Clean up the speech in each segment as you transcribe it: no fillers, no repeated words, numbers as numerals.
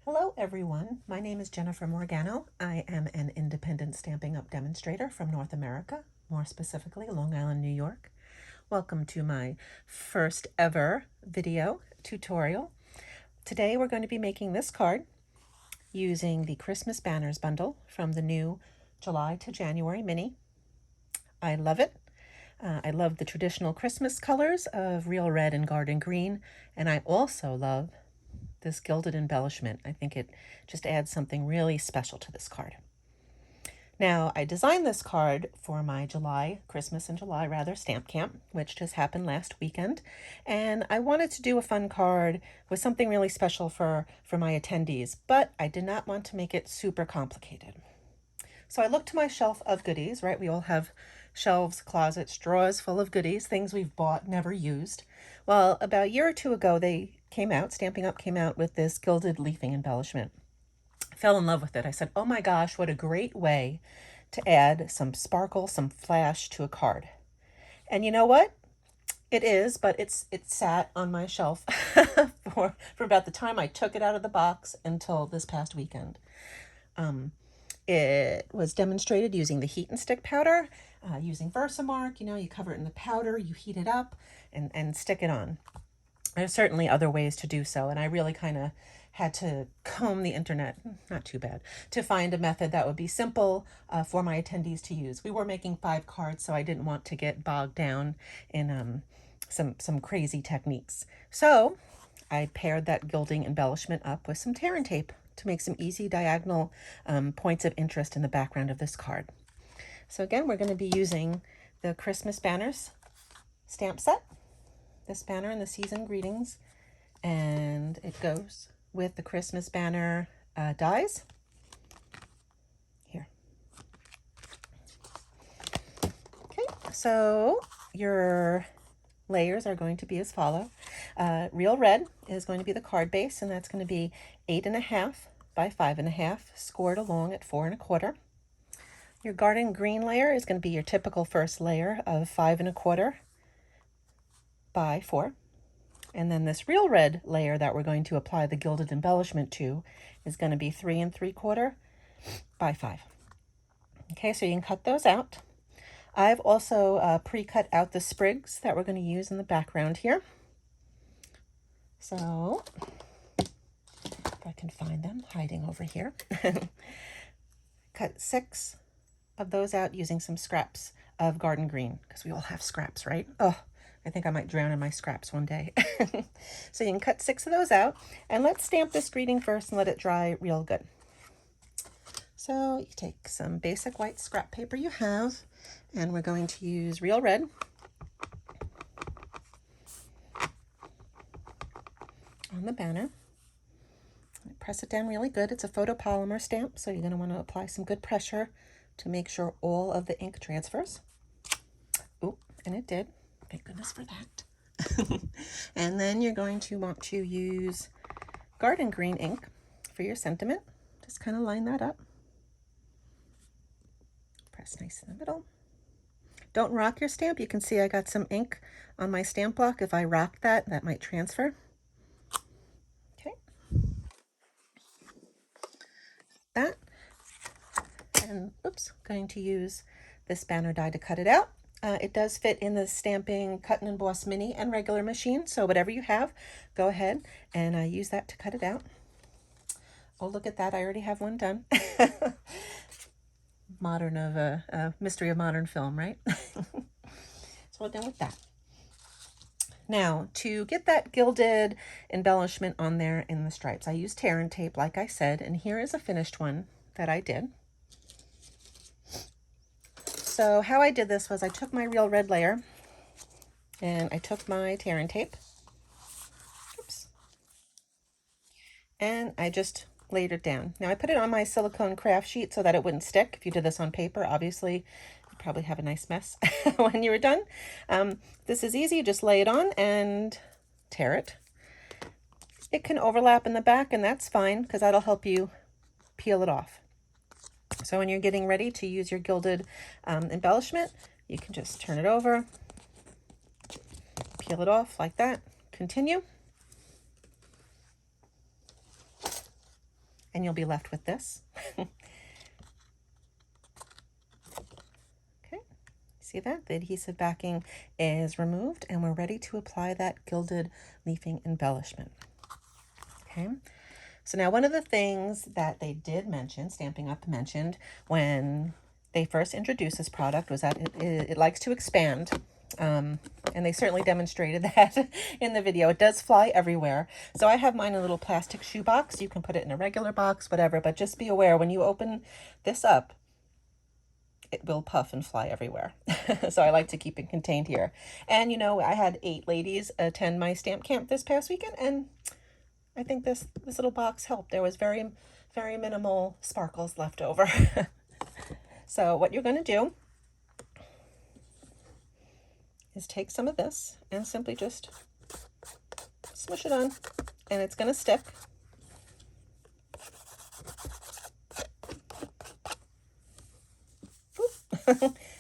Hello everyone, my name is Jennifer Morgano. I am an independent Stampin' Up! Demonstrator from North America, more specifically Long Island, New York. Welcome to my first ever video tutorial. Today we're going to be making this card using the Christmas Banners bundle from the new July to January mini. I love it. I love the traditional Christmas colors of real red and garden green, and I also love this gilded embellishment. I think it just adds something really special to this card. Now, I designed this card for my Christmas in July stamp camp, which just happened last weekend. And I wanted to do a fun card with something really special for my attendees, but I did not want to make it super complicated. So I looked to my shelf of goodies, right? We all have shelves, closets, drawers full of goodies, things we've bought, never used. Well, about a year or two ago, Stampin' Up! Came out with this gilded leafing embellishment. I fell in love with it. I said, oh my gosh, what a great way to add some sparkle, some flash to a card. And you know what? It is, but it sat on my shelf for about the time I took it out of the box until this past weekend. It was demonstrated using the heat and stick powder, using Versamark. You cover it in the powder, you heat it up, and stick it on. There's certainly other ways to do so, and I really kind of had to comb the internet, not too bad, to find a method that would be simple for my attendees to use. We were making 5 cards, so I didn't want to get bogged down in some crazy techniques. So I paired that gilding embellishment up with some tear and tape to make some easy diagonal points of interest in the background of this card. So again, we're going to be using the Christmas Banners stamp set, this banner and the season greetings, and it goes with the Christmas banner dies here. Okay, so your layers are going to be as follow. Real red is going to be the card base, and that's going to be 8.5 by 5.5, scored along at 4 1/4. Your garden green layer is going to be your typical first layer of 5 1/4 by 4. And then this real red layer that we're going to apply the gilded embellishment to is going to be 3 3/4 by 5. Okay, so you can cut those out. I've also pre-cut out the sprigs that we're going to use in the background here. So, if I can find them, hiding over here. Cut 6 of those out using some scraps of garden green, because we all have scraps, right? Oh, I think I might drown in my scraps one day. So you can cut 6 of those out, and let's stamp this greeting first and let it dry real good. So you take some basic white scrap paper you have, and we're going to use real red. On the banner. Press it down really good. It's a photopolymer stamp, so you're going to want to apply some good pressure to make sure all of the ink transfers. Oh, and it did. Thank goodness for that. And then you're going to want to use garden green ink for your sentiment. Just kind of line that up. Press nice in the middle. Don't rock your stamp. You can see I got some ink on my stamp block. If I rock that, that might transfer. Okay. That. And oops, going to use this banner die to cut it out. It does fit in the Stampin' Cut and Emboss Mini and regular machine, so whatever you have, go ahead and use that to cut it out. Oh, look at that, I already have one done. Mystery of modern film, right? So we're done with that. Now, to get that gilded embellishment on there in the stripes, I used tear and tape, like I said, and here is a finished one that I did. So how I did this was I took my real red layer and I took my tear and tape. Oops. And I just laid it down. Now I put it on my silicone craft sheet so that it wouldn't stick. If you did this on paper, obviously you'd probably have a nice mess when you were done. This is easy. You just lay it on and tear it. It can overlap in the back, and that's fine because that'll help you peel it off. So when you're getting ready to use your gilded embellishment, you can just turn it over, peel it off like that, continue. and you'll be left with this. Okay, see that? The adhesive backing is removed, and we're ready to apply that Gilded Leafing Embellishment. Okay, so now one of the things that they did mention, Stampin' Up! Mentioned when they first introduced this product was that it likes to expand. And they certainly demonstrated that in the video. It does fly everywhere. So I have mine in a little plastic shoe box. You can put it in a regular box, whatever, but just be aware when you open this up, it will puff and fly everywhere. So I like to keep it contained here. And you know, I had 8 ladies attend my stamp camp this past weekend, and I think this little box helped. There was very minimal sparkles left over. So what you're going to do is take some of this and simply just smush it on, and it's going to stick.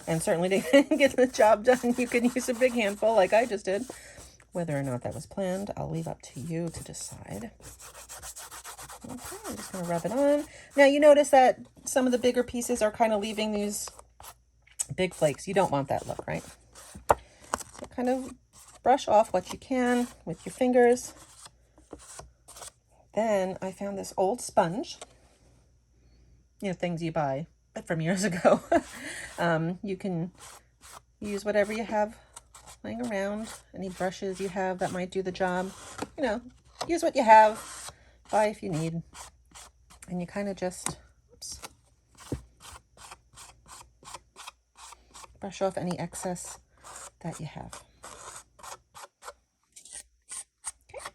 And certainly to get the job done, you can use a big handful like I just did. Whether or not that was planned, I'll leave up to you to decide. Okay, I'm just going to rub it on. Now you notice that some of the bigger pieces are kind of leaving these big flakes. You don't want that look, right? So kind of brush off what you can with your fingers. Then I found this old sponge. You know, things you buy from years ago. You can use whatever you have laying around. Any brushes you have that might do the job. You know, use what you have. Buy if you need. And you kind of just brush off any excess that you have. Okay.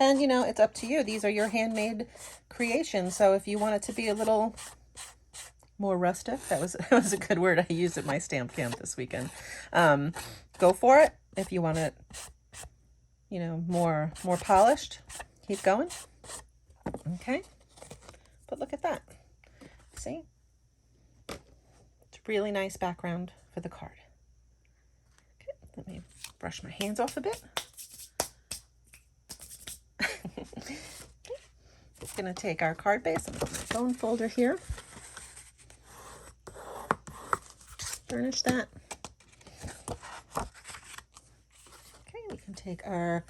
And you know, it's up to you. These are your handmade creations. So if you want it to be a little more rustic, that was a good word I used at my stamp camp this weekend. Go for it. If you want it, you know, more polished, keep going. Okay. But look at that. See? It's a really nice background for the card. Okay, let me brush my hands off a bit. Okay. Gonna take our card base and put my phone folder here. Burnish that. Okay, we can take our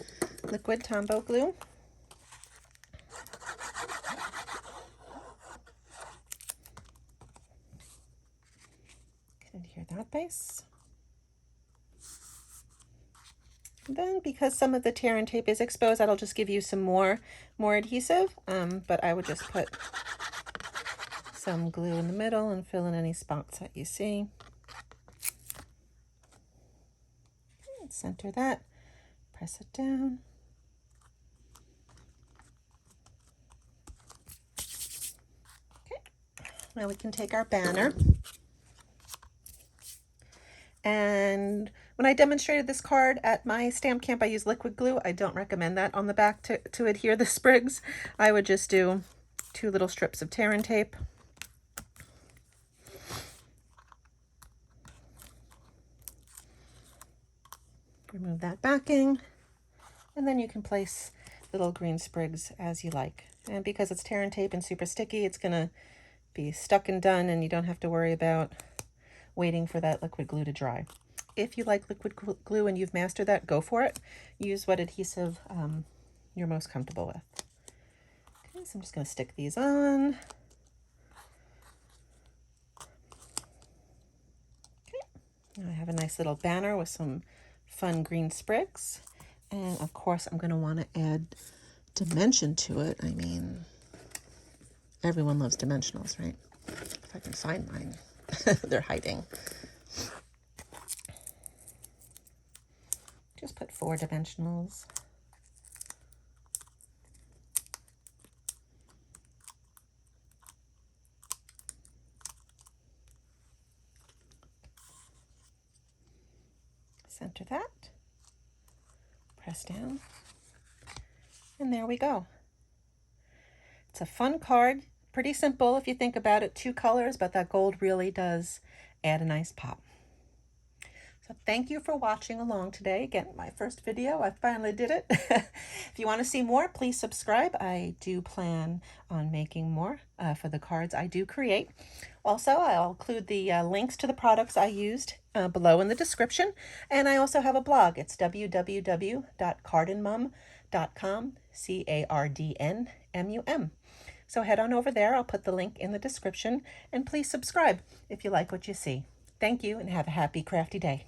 liquid Tombow glue. Get adhere that base. And then because some of the tear and tape is exposed, that'll just give you some more adhesive. But I would just put some glue in the middle and fill in any spots that you see. Okay, center that, press it down. Okay, now we can take our banner. And when I demonstrated this card at my stamp camp, I used liquid glue. I don't recommend that on the back to adhere the sprigs. I would just do 2 little strips of tear and tape. Remove that backing, and then you can place little green sprigs as you like. And because it's tear and tape and super sticky, it's gonna be stuck and done, and you don't have to worry about waiting for that liquid glue to dry. If you like liquid glue and you've mastered that, go for it. Use what adhesive you're most comfortable with. Okay, so I'm just going to stick these on. Okay, now I have a nice little banner with some fun green sprigs. And of course, I'm going to want to add dimension to it. I mean, everyone loves dimensionals, right? If I can find mine. They're hiding. Just put 4 dimensionals. Center that. Press down. And there we go. It's a fun card. Pretty simple if you think about it. 2 colors, but that gold really does add a nice pop. So thank you for watching along today. Again, my first video, I finally did it. If you want to see more, please subscribe. I do plan on making more for the cards I do create. Also, I'll include the links to the products I used below in the description. And I also have a blog. It's www.cardinmum.com, CARDNMUM. So head on over there. I'll put the link in the description. And please subscribe if you like what you see. Thank you and have a happy crafty day.